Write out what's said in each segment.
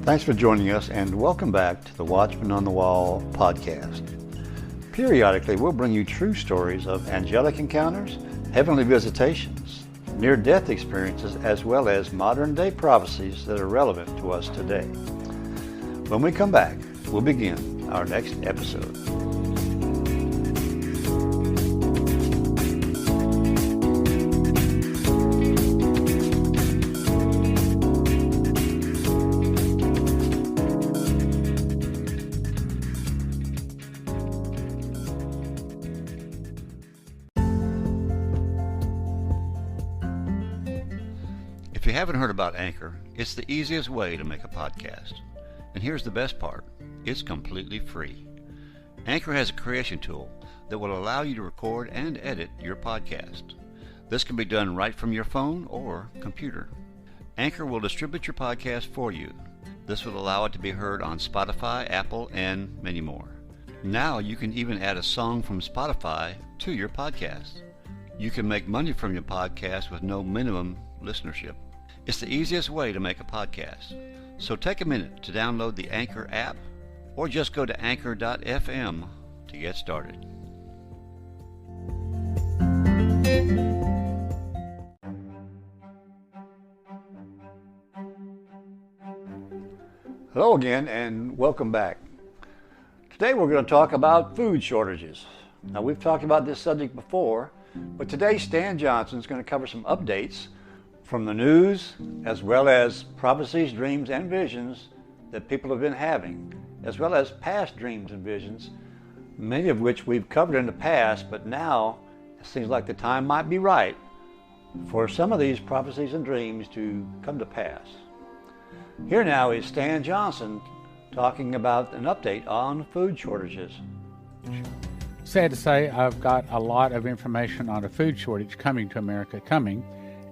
Thanks for joining us and welcome back to the Watchman on the Wall podcast. Periodically, we'll bring you true stories of angelic encounters, heavenly visitations, near-death experiences, as well as modern-day prophecies that are relevant to us today. When we come back, we'll begin our next episode. If you haven't heard about Anchor, it's the easiest way to make a podcast. And here's the best part, it's completely free. Anchor has a creation tool that will allow you to record and edit your podcast. This can be done right from your phone or computer. Anchor will distribute your podcast for you. This will allow it to be heard on Spotify, Apple, and many more. Now you can even add a song from Spotify to your podcast. You can make money from your podcast with no minimum listenership. It's the easiest way to make a podcast. So take a minute to download the Anchor app or just go to anchor.fm to get started. Hello again and welcome back. Today we're going to talk about food shortages. Now we've talked about this subject before, but today Stan Johnson is going to cover some updates from the news, as well as prophecies, dreams, and visions that people have been having, as well as past dreams and visions, many of which we've covered in the past, but now it seems like the time might be right for some of these prophecies and dreams to come to pass. Here now is Stan Johnson talking about an update on food shortages. Sad to say, I've got a lot of information on a food shortage coming to America,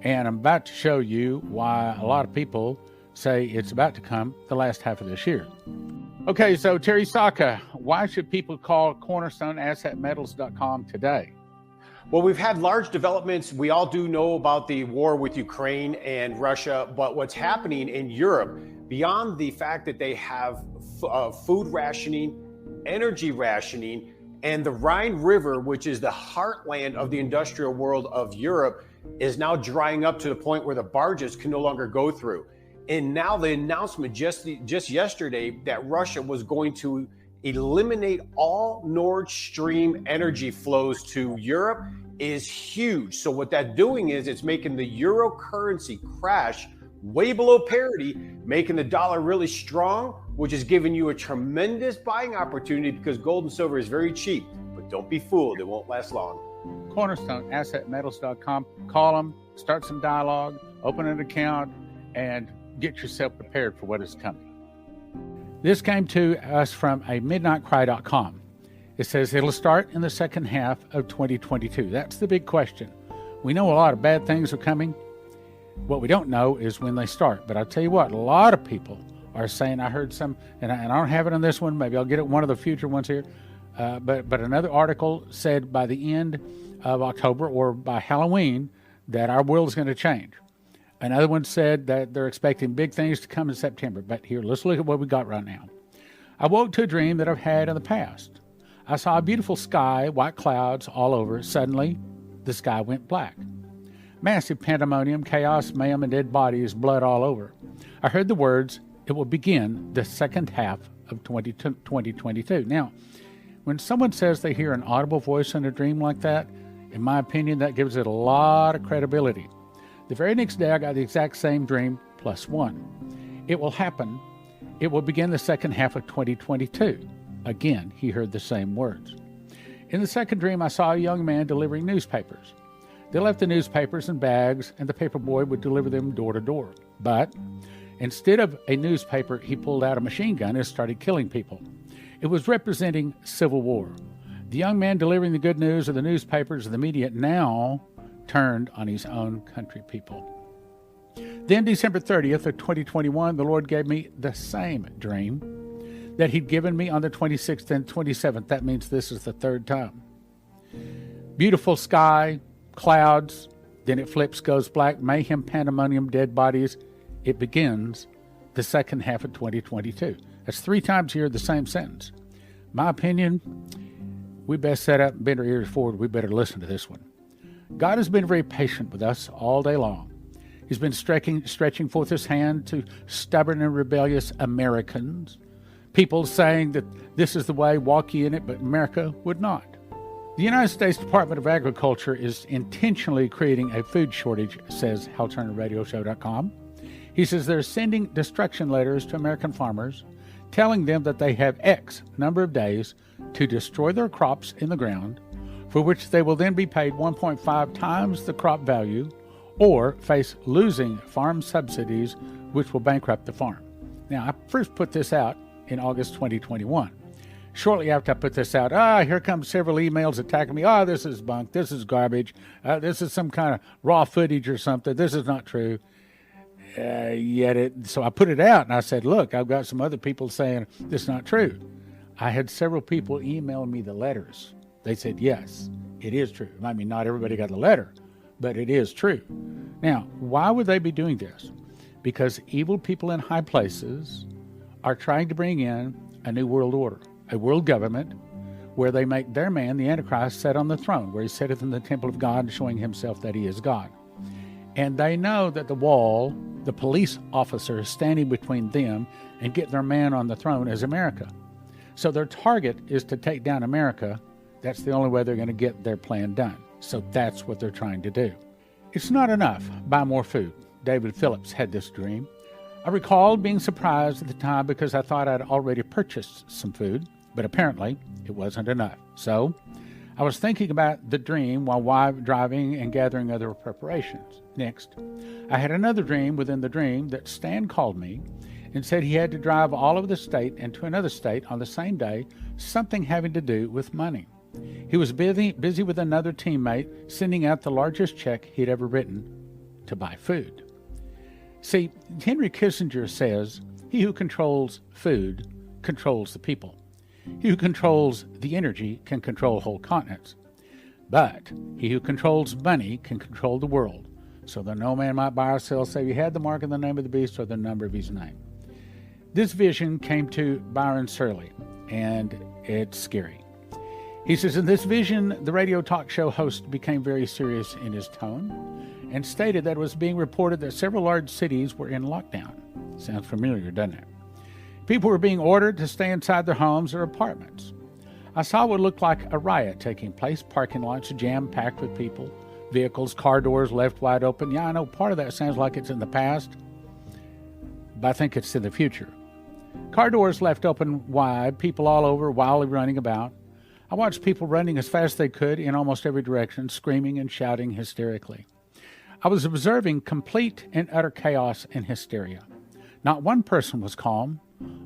and I'm about to show you why a lot of people say it's about to come the last half of this year. Okay, so Terry Saka, why should people call CornerstoneAssetMetals.com today? Well, we've had large developments. We all do know about the war with Ukraine and Russia, but what's happening in Europe, beyond the fact that they have food rationing, energy rationing, and the Rhine River, which is the heartland of the industrial world of Europe, is now drying up to the point where the barges can no longer go through. And now the announcement just yesterday that Russia was going to eliminate all Nord Stream energy flows to Europe is huge. So what that's doing is it's making the euro currency crash way below parity, making the dollar really strong, which is giving you a tremendous buying opportunity because gold and silver is very cheap. But don't be fooled, it won't last long. CornerstoneAssetMetals.com. Call them, start some dialogue, open an account, and get yourself prepared for what is coming. This came to us from a midnightcry.com. It says it'll start in the second half of 2022. That's the big question. We know a lot of bad things are coming. What we don't know is when they start. But I'll tell you what, a lot of people are saying, I heard some, and I don't have it on this one, maybe I'll get it one of the future ones here. But another article said by the end of October or by Halloween that our world is going to change. Another one said that they're expecting big things to come in September. But here, let's look at what we got right now. I woke to a dream that I've had in the past. I saw a beautiful sky, white clouds all over. Suddenly, the sky went black. Massive pandemonium, chaos, mayhem, and dead bodies, blood all over. I heard the words, it will begin the second half of 2022. Now, when someone says they hear an audible voice in a dream like that, in my opinion, that gives it a lot of credibility. The very next day, I got the exact same dream, plus one. It will happen. It will begin the second half of 2022. Again, he heard the same words. In the second dream, I saw a young man delivering newspapers. They left the newspapers in bags, and the paper boy would deliver them door to door. But instead of a newspaper, he pulled out a machine gun and started killing people. It was representing civil war. The young man delivering the good news of the newspapers and the media now turned on his own country people. Then December 30th of 2021, the Lord gave me the same dream that he'd given me on the 26th and 27th. That means this is the third time. Beautiful sky, clouds, then it flips, goes black, mayhem, pandemonium, dead bodies. It begins the second half of 2022. That's 3 times here the same sentence. My opinion, we best set up and bend our ears forward. We better listen to this one. God has been very patient with us all day long. He's been stretching forth his hand to stubborn and rebellious Americans. People saying that this is the way, walk ye in it, but America would not. The United States Department of Agriculture is intentionally creating a food shortage, says HalTurnerRadioShow.com. He says they're sending destruction letters to American farmers, telling them that they have X number of days to destroy their crops in the ground, for which they will then be paid 1.5 times the crop value, or face losing farm subsidies, which will bankrupt the farm. Now, I first put this out in August 2021. Shortly after I put this out, here comes several emails attacking me. This is bunk. This is garbage. This is some kind of raw footage or something. This is not true. So I put it out and I said, look, I've got some other people saying this is not true. I had several people email me the letters. They said, yes, it is true. I mean, not everybody got the letter, but it is true. Now, why would they be doing this? Because evil people in high places are trying to bring in a new world order, a world government where they make their man, the Antichrist, sit on the throne, where he sitteth in the temple of God, showing himself that he is God. And they know that the wall, the police officer standing between them and get their man on the throne is America. So their target is to take down America. That's the only way they're going to get their plan done. So that's what they're trying to do. It's not enough. Buy more food. David Phillips had this dream. I recalled being surprised at the time because I thought I'd already purchased some food, but apparently it wasn't enough. So I was thinking about the dream while driving and gathering other preparations. Next, I had another dream within the dream that Stan called me and said he had to drive all over the state and to another state on the same day, something having to do with money. He was busy with another teammate sending out the largest check he'd ever written to buy food. See, Henry Kissinger says, he who controls food controls the people. He who controls the energy can control whole continents. But he who controls money can control the world, so that no man might buy or sell save he had the mark of the name of the beast or the number of his name. This vision came to Byron Surley, and it's scary. He says, in this vision, the radio talk show host became very serious in his tone and stated that it was being reported that several large cities were in lockdown. Sounds familiar, doesn't it? People were being ordered to stay inside their homes or apartments. I saw what looked like a riot taking place, parking lots jam-packed with people, vehicles, car doors left wide open. Yeah, I know part of that sounds like it's in the past, but I think it's in the future. Car doors left open wide, people all over wildly running about. I watched people running as fast as they could in almost every direction, screaming and shouting hysterically. I was observing complete and utter chaos and hysteria. Not one person was calm.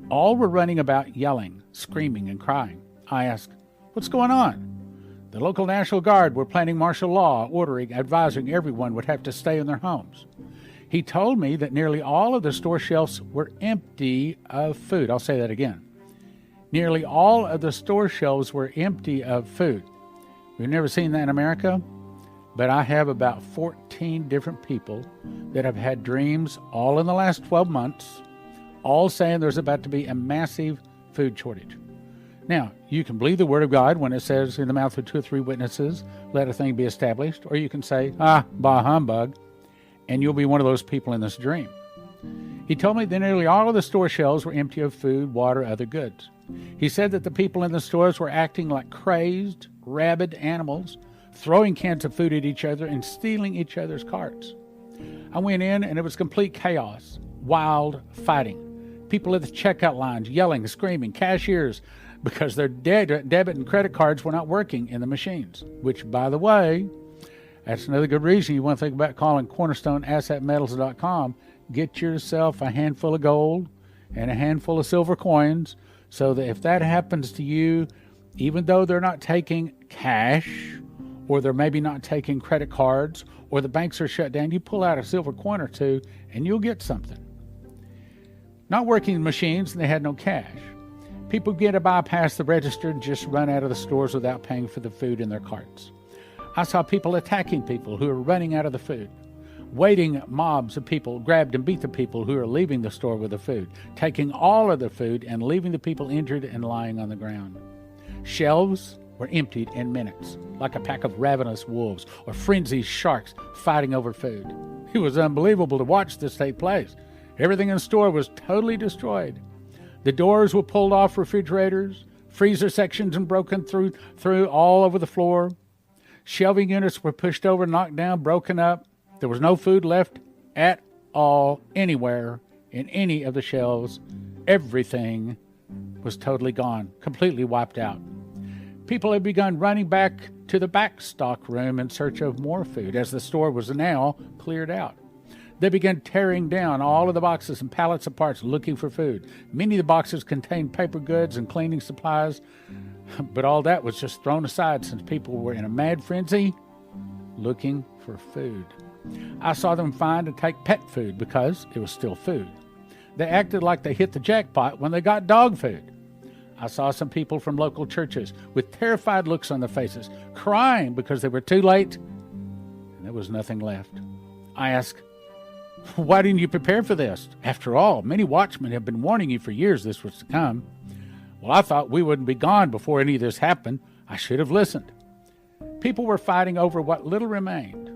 All were running about yelling, screaming, and crying. I asked, what's going on? The local National Guard were planning martial law, advising everyone would have to stay in their homes. He told me that nearly all of the store shelves were empty of food. I'll say that again. Nearly all of the store shelves were empty of food. We've never seen that in America, but I have about 14 different people that have had dreams all in the last 12 months, all saying there's about to be a massive food shortage. Now, you can believe the word of God when it says in the mouth of 2 or 3 witnesses, let a thing be established, or you can say, bah humbug, and you'll be one of those people in this dream. He told me that nearly all of the store shelves were empty of food, water, other goods. He said that the people in the stores were acting like crazed, rabid animals, throwing cans of food at each other and stealing each other's carts. I went in and it was complete chaos, wild fighting. People at the checkout lines yelling, screaming, cashiers, because their debit and credit cards were not working in the machines, which, by the way, that's another good reason you want to think about calling CornerstoneAssetMetals.com. Get yourself a handful of gold and a handful of silver coins so that if that happens to you, even though they're not taking cash or they're maybe not taking credit cards or the banks are shut down, you pull out a silver coin or two and you'll get something. Not working machines, and they had no cash. People get to bypass the register and just run out of the stores without paying for the food in their carts. I saw people attacking people who were running out of the food. Waiting mobs of people grabbed and beat the people who were leaving the store with the food, taking all of the food and leaving the people injured and lying on the ground. Shelves were emptied in minutes, like a pack of ravenous wolves or frenzied sharks fighting over food. It was unbelievable to watch this take place. Everything in the store was totally destroyed. The doors were pulled off refrigerators, freezer sections and broken through all over the floor. Shelving units were pushed over, knocked down, broken up. There was no food left at all anywhere in any of the shelves. Everything was totally gone, completely wiped out. People had begun running back to the back stock room in search of more food as the store was now cleared out. They began tearing down all of the boxes and pallets of parts looking for food. Many of the boxes contained paper goods and cleaning supplies, but all that was just thrown aside since people were in a mad frenzy looking for food. I saw them find and take pet food because it was still food. They acted like they hit the jackpot when they got dog food. I saw some people from local churches with terrified looks on their faces, crying because they were too late and there was nothing left. I asked, why didn't you prepare for this? After all, many watchmen have been warning you for years this was to come. Well, I thought we wouldn't be gone before any of this happened. I should have listened. People were fighting over what little remained.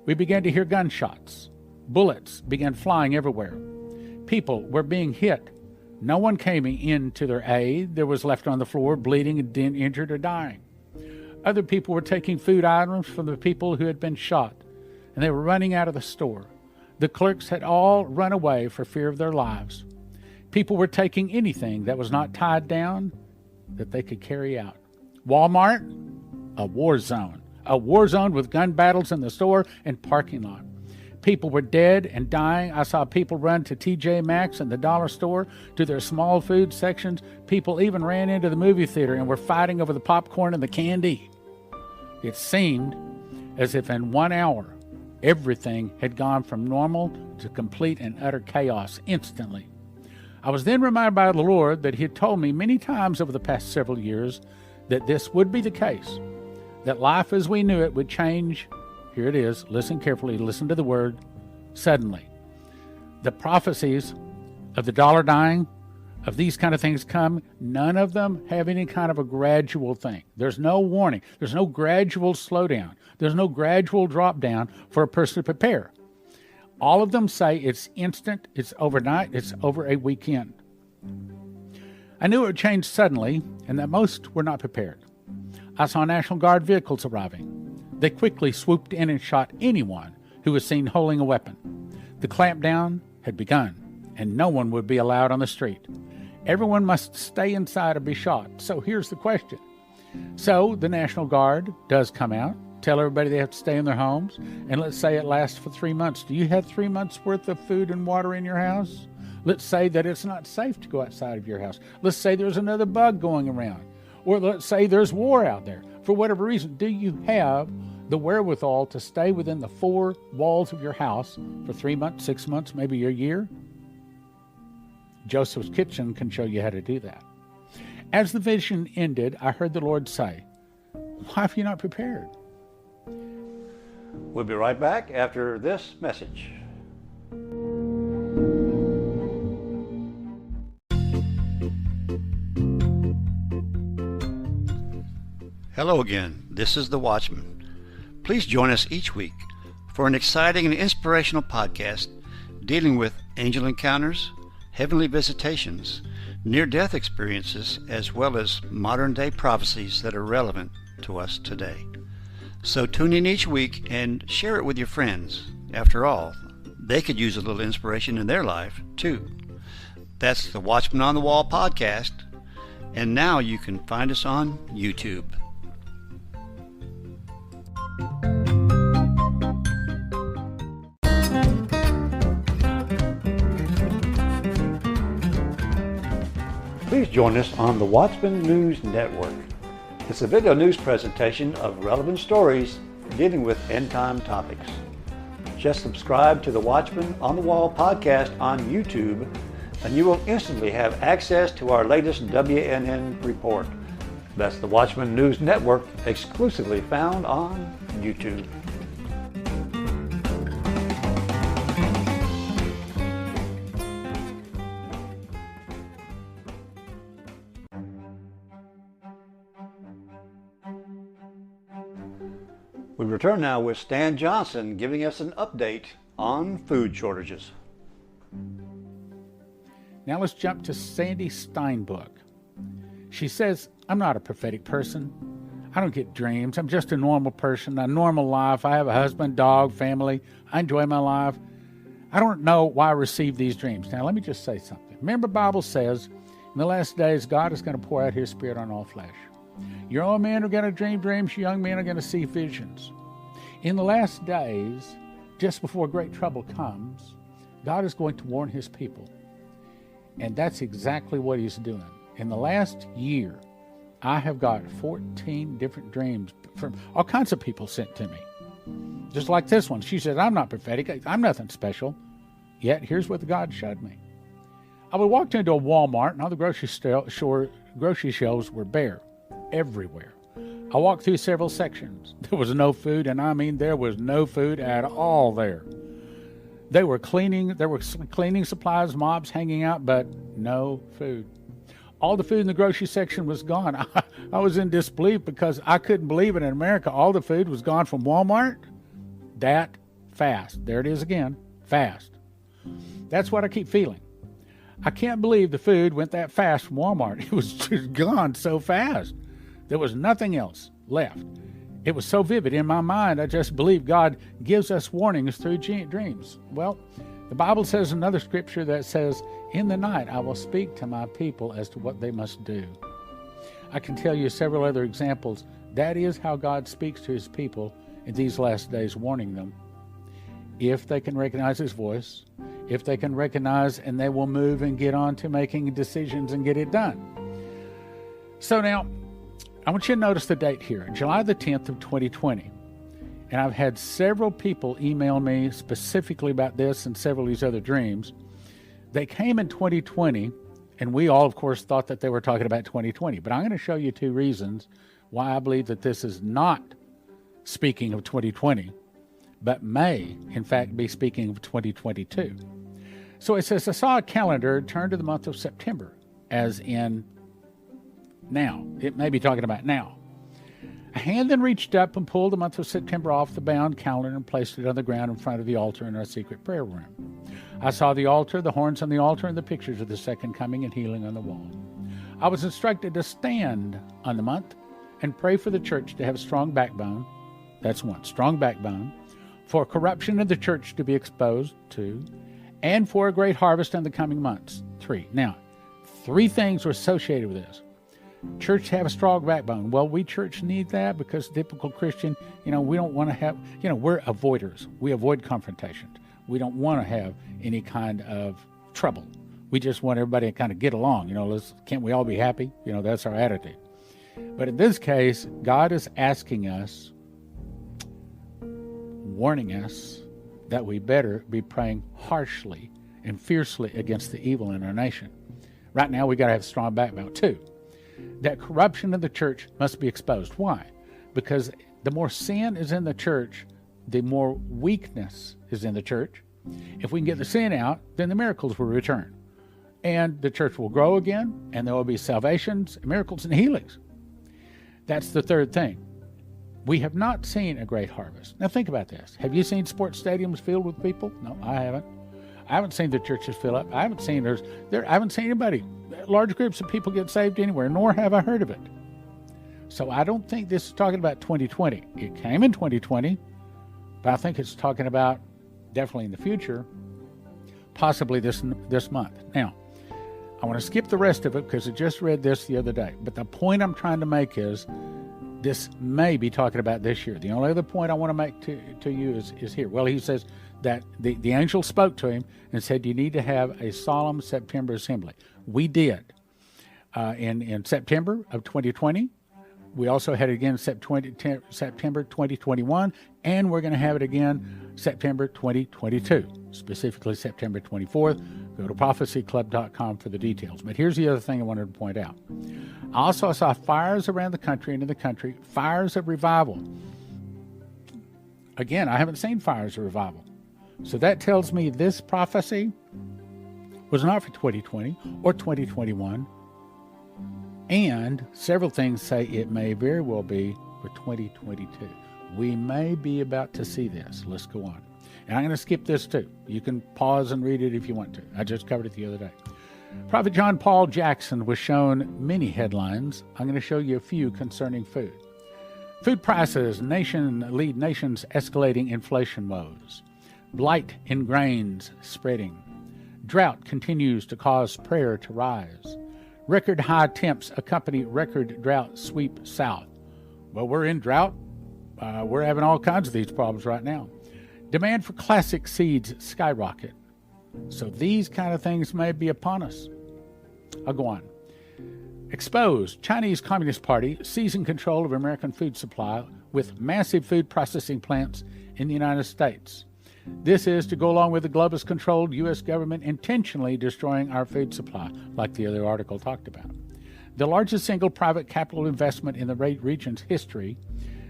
We began to hear gunshots. Bullets began flying everywhere. People were being hit. No one came in to their aid. There was left on the floor bleeding and injured or dying. Other people were taking food items from the people who had been shot, and they were running out of the store. The clerks had all run away for fear of their lives. People were taking anything that was not tied down that they could carry out. Walmart, a war zone. A war zone with gun battles in the store and parking lot. People were dead and dying. I saw people run to TJ Maxx and the dollar store, to their small food sections. People even ran into the movie theater and were fighting over the popcorn and the candy. It seemed as if in 1 hour, everything had gone from normal to complete and utter chaos instantly. I was then reminded by the Lord that He had told me many times over the past several years that this would be the case, that life as we knew it would change. Here it is. Listen carefully. Listen to the word, suddenly. The prophecies of the dollar dying, of these kind of things come, none of them have any kind of a gradual thing. There's no warning. There's no gradual slowdown. There's no gradual drop down for a person to prepare. All of them say it's instant, it's overnight, it's over a weekend. I knew it would change suddenly and that most were not prepared. I saw National Guard vehicles arriving. They quickly swooped in and shot anyone who was seen holding a weapon. The clampdown had begun, and no one would be allowed on the street. Everyone must stay inside or be shot. So here's the question. So the National Guard does come out, tell everybody they have to stay in their homes, and let's say it lasts for 3 months. Do you have 3 months worth of food and water in your house? Let's say that it's not safe to go outside of your house. Let's say there's another bug going around. Or let's say there's war out there. For whatever reason, do you have the wherewithal to stay within the 4 walls of your house for 3 months, 6 months, maybe a year? Joseph's Kitchen can show you how to do that. As the vision ended, I heard the Lord say, why have you not prepared? We'll be right back after this message. Hello again, this is the Watchman. Please join us each week for an exciting and inspirational podcast dealing with angel encounters, heavenly visitations, near-death experiences, as well as modern-day prophecies that are relevant to us today. So tune in each week and share it with your friends. After all, they could use a little inspiration in their life, too. That's the Watchman on the Wall podcast, and now you can find us on YouTube. Please join us on the Watchman News Network. It's a video news presentation of relevant stories dealing with end-time topics. Just subscribe to the Watchman on the Wall podcast on YouTube, and you will instantly have access to our latest WNN report. That's the Watchman News Network, exclusively found on YouTube. We return now with Stan Johnson giving us an update on food shortages. Now let's jump to Sandy Steinbook. She says, I'm not a prophetic person. I don't get dreams. I'm just a normal person, a normal life. I have a husband, dog, family. I enjoy my life. I don't know why I receive these dreams. Now let me just say something. Remember, the Bible says, in the last days, God is going to pour out his Spirit on all flesh. Your old men are going to dream dreams. Your young men are going to see visions. In the last days, just before great trouble comes, God is going to warn his people. And that's exactly what he's doing. In the last year, I have got 14 different dreams from all kinds of people sent to me. Just like this one. She said, I'm not prophetic. I'm nothing special. Yet, here's what God showed me. I walked into a Walmart, and all the grocery shelves were bare everywhere. I walked through several sections. There was no food, and I mean there was no food at all there. There were cleaning supplies, mobs hanging out, but no food. All the food in the grocery section was gone. I was in disbelief because I couldn't believe it. In America, all the food was gone from Walmart that fast. There it is again, fast. That's what I keep feeling. I can't believe the food went that fast from Walmart. It was just gone so fast. There was nothing else left. It was so vivid in my mind, I just believe God gives us warnings through dreams. Well, the Bible says another scripture that says, in the night I will speak to my people as to what they must do. I can tell you several other examples. That is how God speaks to his people in these last days, warning them. If they can recognize his voice, if they can recognize, and they will move and get on to making decisions and get it done. So now, I want you to notice the date here, July the 10th of 2020. And I've had several people email me specifically about this and several of these other dreams. They came in 2020, and we all, of course, thought that they were talking about 2020. But I'm going to show you two reasons why I believe that this is not speaking of 2020, but may, in fact, be speaking of 2022. So it says, I saw a calendar turn to the month of September, as in now. It may be talking about now. A hand then reached up and pulled the month of September off the bound calendar and placed it on the ground in front of the altar in our secret prayer room. I saw the altar, the horns on the altar, and the pictures of the second coming and healing on the wall. I was instructed to stand on the month and pray for the church to have a strong backbone. That's one, strong backbone. For corruption of the church to be exposed, 2, and for a great harvest in the coming months, 3. Now, 3 things were associated with this. Church have a strong backbone. Well, we church need that because typical Christian, we don't want to have, we're avoiders. We avoid confrontations. We don't want to have any kind of trouble. We just want everybody to kind of get along. Can't we all be happy? That's our attitude. But in this case, God is asking us, warning us that we better be praying harshly and fiercely against the evil in our nation. Right now, we got to have a strong backbone. 2, that corruption of the church must be exposed. Why? Because the more sin is in the church, the more weakness is in the church. If we can get the sin out, then the miracles will return. And the church will grow again, and there will be salvations, miracles, and healings. That's the 3rd thing. We have not seen a great harvest. Now think about this. Have you seen sports stadiums filled with people? No, I haven't. I haven't seen the churches fill up. I haven't seen anybody, large groups of people get saved anywhere, nor have I heard of it. So I don't think this is talking about 2020. It came in 2020, but I think it's talking about definitely in the future, possibly this month. Now, I want to skip the rest of it because I just read this the other day. But the point I'm trying to make is this may be talking about this year. The only other point I want to make to you is here. Well, he says that the angel spoke to him and said, you need to have a solemn September assembly. We did. In September of 2020. We also had it again September 2021, and we're going to have it again September 2022, specifically September 24th. Go to prophecyclub.com for the details. But here's the other thing I wanted to point out. I also saw fires around the country and in the country, fires of revival. Again, I haven't seen fires of revival. So that tells me this prophecy was not for 2020 or 2021. And several things say it may very well be for 2022. We may be about to see this. Let's go on. And I'm going to skip this too. You can pause and read it if you want to. I just covered it the other day. Prophet John Paul Jackson was shown many headlines. I'm going to show you a few concerning food. Food prices lead nations escalating inflation woes. Blight in grains spreading. Drought continues to cause prayer to rise. Record high temps accompany record drought sweep south. Well, we're in drought. We're having all kinds of these problems right now. Demand for classic seeds skyrocket. So these kind of things may be upon us. I'll go on. Exposed. Chinese Communist Party seizing control of American food supply with massive food processing plants in the United States. This is to go along with the globalist-controlled U.S. government intentionally destroying our food supply, like the other article talked about. The largest single private capital investment in the region's history,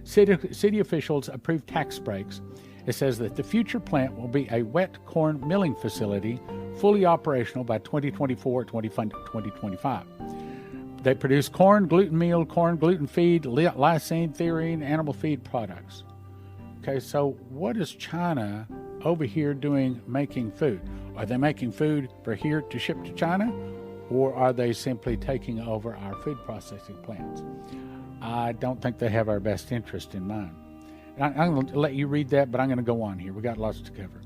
city officials approved tax breaks. It says that the future plant will be a wet corn milling facility, fully operational by 2024 or 2025. They produce corn, gluten meal, corn, gluten feed, lysine, theorine, animal feed products. Okay, so what is China over here doing making food? Are they making food for here to ship to China, or are they simply taking over our food processing plants? I don't think they have our best interest in mind. I'm going to let you read that, but I'm going to go on here. We got lots to cover.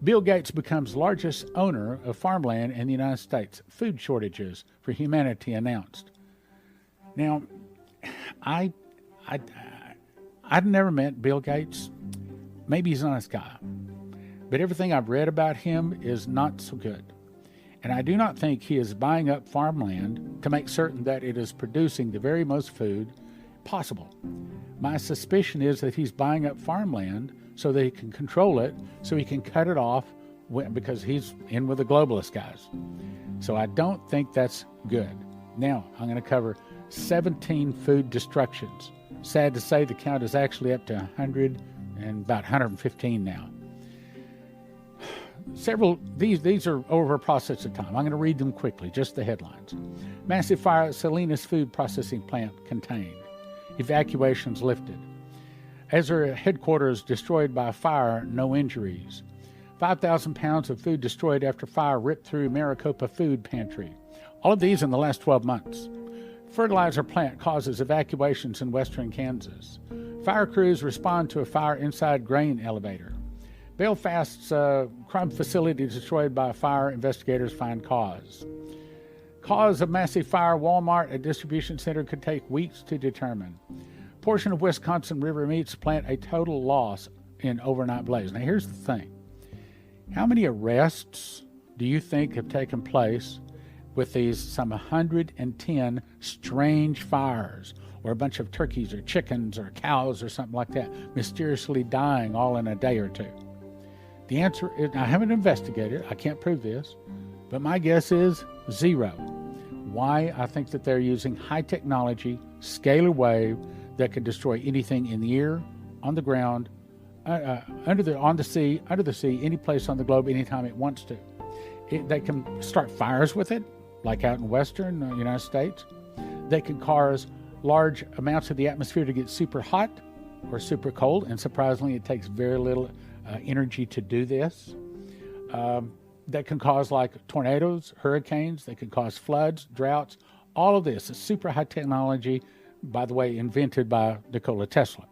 Bill Gates becomes largest owner of farmland in the United States. Food shortages for humanity announced. Now, I'd never met Bill Gates. Maybe he's a nice guy. But everything I've read about him is not so good. And I do not think he is buying up farmland to make certain that it is producing the very most food possible. My suspicion is that he's buying up farmland so that he can control it, so he can cut it off because he's in with the globalist guys. So I don't think that's good. Now, I'm going to cover 17 food destructions. Sad to say, the count is actually up to 100 and about 115 now. These are over a process of time. I'm going to read them quickly, just the headlines. Massive fire at Salinas food processing plant contained. Evacuations lifted. Ezra headquarters destroyed by fire, no injuries. 5,000 pounds of food destroyed after fire ripped through Maricopa food pantry. All of these in the last 12 months. Fertilizer plant causes evacuations in western Kansas. Fire crews respond to a fire inside grain elevator. Belfast's crime facility destroyed by fire. Investigators find cause. Cause of massive fire, Walmart, a distribution center, could take weeks to determine. Portion of Wisconsin river meats plant a total loss in overnight blaze. Now here's the thing. How many arrests do you think have taken place with these some 110 strange fires, or a bunch of turkeys or chickens or cows or something like that mysteriously dying all in a day or two? The answer is, I haven't investigated, I can't prove this, but my guess is 0. Why? I think that they're using high technology, scalar wave, that can destroy anything in the air, on the ground, on the sea, under the sea, any place on the globe, anytime it wants to. They can start fires with it, like out in western United States. They can cause large amounts of the atmosphere to get super hot or super cold, and surprisingly, it takes very little energy to do this. That can cause like tornadoes, hurricanes. They can cause floods, droughts. All of this is super high technology, by the way, invented by Nikola Tesla.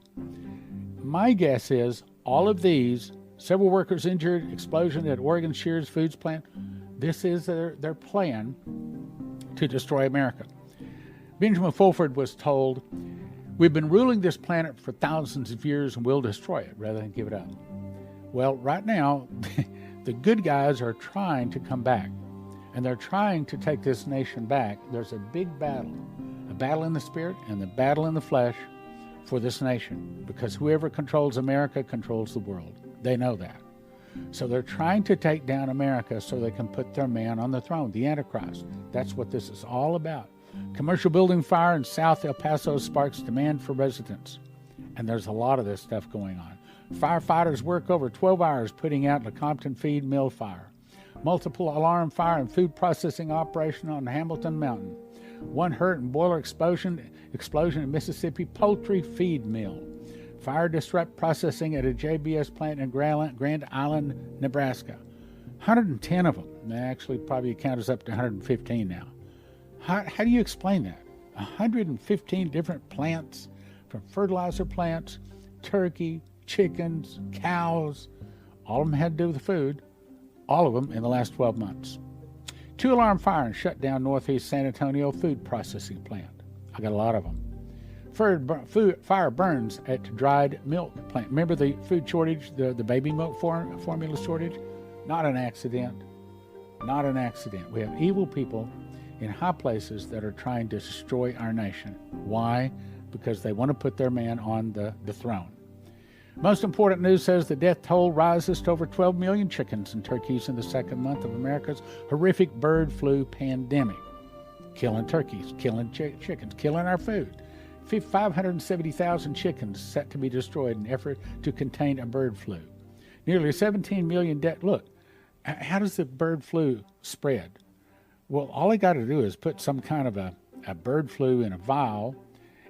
My guess is all of these, several workers injured, explosion at Oregon Shears Foods plant, this is their plan to destroy America. Benjamin Fulford was told, "We've been ruling this planet for thousands of years and we'll destroy it rather than give it up." Well, right now, the good guys are trying to come back, and they're trying to take this nation back. There's a big battle, a battle in the spirit and the battle in the flesh for this nation, because whoever controls America controls the world. They know that. So they're trying to take down America so they can put their man on the throne, the Antichrist. That's what this is all about. Commercial building fire in South El Paso sparks demand for residents. And there's a lot of this stuff going on. Firefighters work over 12 hours putting out Lecompton feed mill fire. Multiple alarm fire and food processing operation on Hamilton Mountain. One hurt and boiler explosion in Mississippi poultry feed mill. Fire disrupt processing at a JBS plant in Grand Island, Nebraska. 110 of them. Actually, probably count us up to 115 now. How do you explain that? 115 different plants, from fertilizer plants, turkey, chickens, cows. All of them had to do with the food. All of them in the last 12 months. 2-alarm fire and shut down Northeast San Antonio food processing plant. I got a lot of them. Fire burns at dried milk plant. Remember the food shortage, the baby milk formula shortage? Not an accident. Not an accident. We have evil people in high places that are trying to destroy our nation. Why? Because they want to put their man on the throne. Most important news says the death toll rises to over 12 million chickens and turkeys in the second month of America's horrific bird flu pandemic. Killing turkeys, killing chickens, killing our food. 570,000 chickens set to be destroyed in effort to contain a bird flu. Nearly 17 million dead. Look, how does the bird flu spread? Well, all they got to do is put some kind of a bird flu in a vial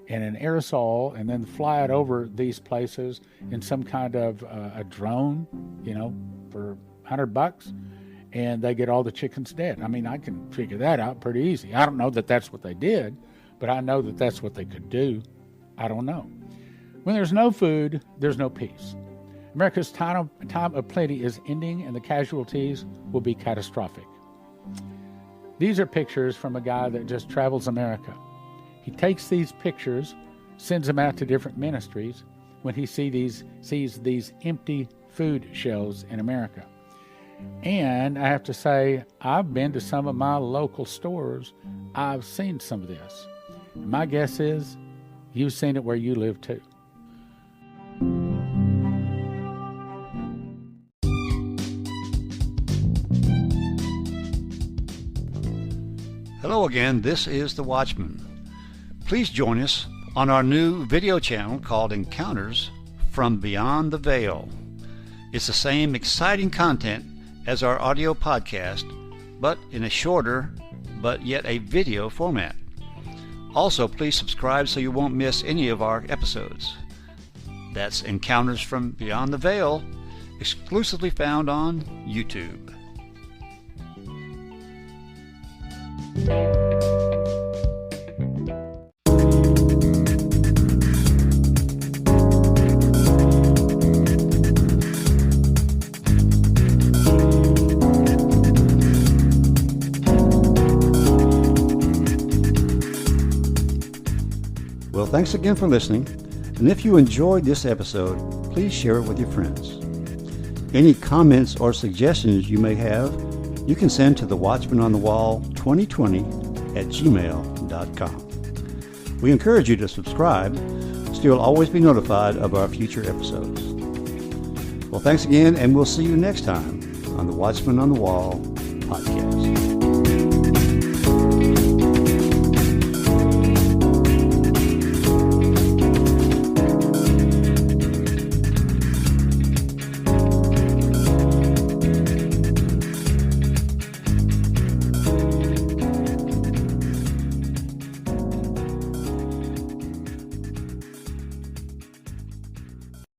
and an aerosol, and then fly it over these places in some kind of a drone, for $100, and they get all the chickens dead. I mean, I can figure that out pretty easy. I don't know that that's what they did, but I know that that's what they could do. I don't know. When there's no food, there's no peace. America's time of plenty is ending, and the casualties will be catastrophic. These are pictures from a guy that just travels America. He takes these pictures, sends them out to different ministries when he sees these empty food shelves in America. And I have to say, I've been to some of my local stores. I've seen some of this. And my guess is you've seen it where you live too. Hello again, this is the Watchman. Please join us on our new video channel called Encounters from Beyond the Veil. It's the same exciting content as our audio podcast, but in a shorter, but yet a video format. Also, please subscribe so you won't miss any of our episodes. That's Encounters from Beyond the Veil, exclusively found on YouTube. Well, thanks again for listening, and if you enjoyed this episode, please share it with your friends. Any comments or suggestions you may have, you can send to the Watchman on the Wall 2020 at gmail.com. We encourage you to subscribe so you'll always be notified of our future episodes. Well, thanks again, and we'll see you next time on the Watchman on the Wall podcast.